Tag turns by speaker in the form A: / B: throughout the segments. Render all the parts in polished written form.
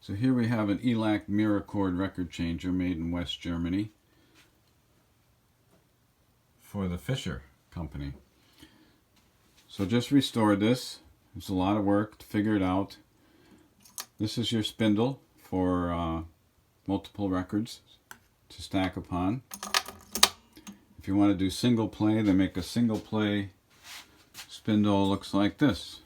A: So here we have an Elac Miracord record changer made in West Germany for the Fisher company. So just restored this. It's a lot of work to figure it out. This is your spindle for multiple records to stack upon. If you want to do single play, they make a single play spindle looks like this.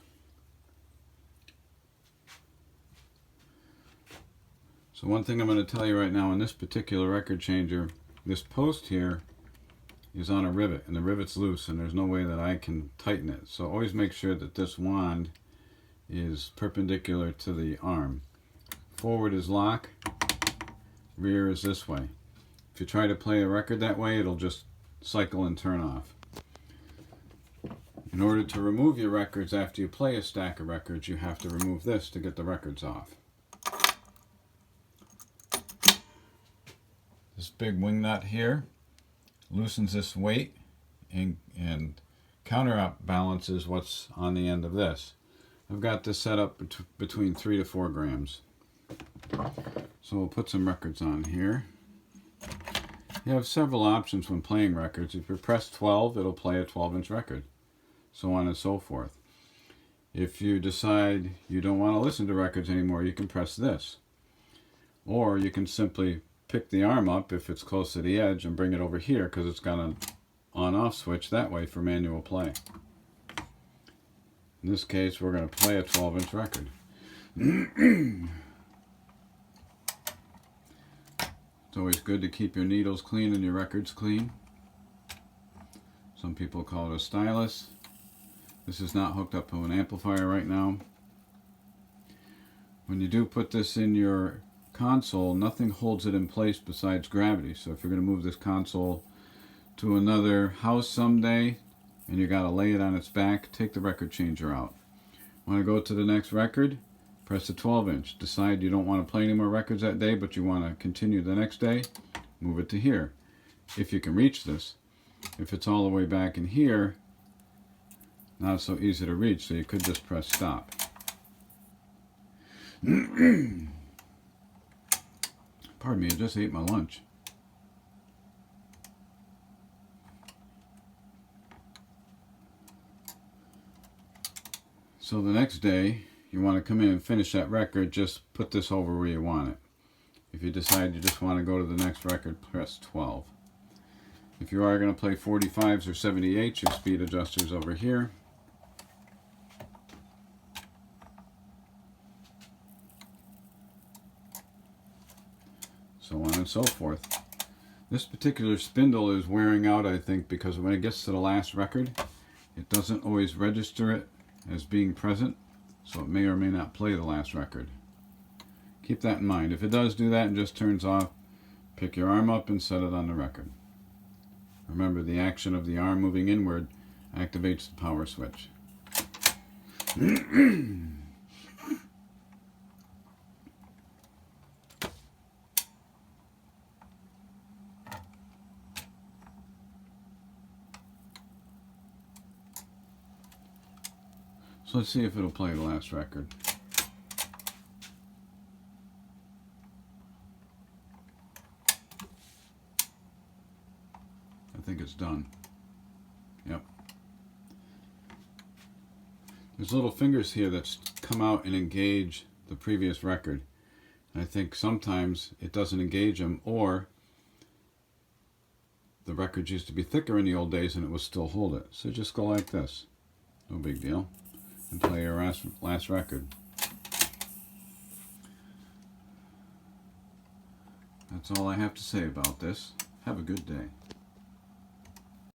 A: So one thing I'm going to tell you right now, in this particular record changer, this post here is on a rivet, and the rivet's loose, and there's no way that I can tighten it. So always make sure that this wand is perpendicular to the arm. Forward is lock, rear is this way. If you try to play a record that way, it'll just cycle and turn off. In order to remove your records after you play a stack of records, you have to remove this to get the records off. This big wing nut here loosens this weight and counterbalances what's on the end of this. I've got this set up between 3 to 4 grams. So we'll put some records on here. You have several options when playing records. If you press 12, it'll play a 12-inch record, so on and so forth. If you decide you don't want to listen to records anymore, you can press this. Or you can simply pick the arm up if it's close to the edge and bring it over here because it's got an on-off switch that way for manual play. In this case, we're going to play a 12-inch record. It's always good to keep your needles clean and your records clean. Some people call it a stylus. This is not hooked up to an amplifier right now. When you do put this in your console, nothing holds it in place besides gravity. So if you're going to move this console to another house someday and you got to lay it on its back, take the record changer out. Want to go to the next record? Press the 12-inch. Decide you don't want to play any more records that day, but you want to continue the next day, move it to here. If you can reach this. If it's all the way back in here, not so easy to reach, so you could just press stop. Pardon me, I just ate my lunch. So the next day, you want to come in and finish that record, just put this over where you want it. If you decide you just want to go to the next record, press 12. If you are going to play 45s or 78s, your speed adjuster's over here. So on and so forth. This particular spindle is wearing out, I think, because when it gets to the last record, it doesn't always register it as being present, so it may or may not play the last record. Keep that in mind. If it does do that and just turns off, pick your arm up and set it on the record. Remember, the action of the arm moving inward activates the power switch. So let's see if it'll play the last record. I think it's done. Yep. There's little fingers here that come out and engage the previous record. And I think sometimes it doesn't engage them, or the records used to be thicker in the old days and it will still hold it. So just go like this. No big deal. And play your last record. That's all I have to say about this. Have a good day.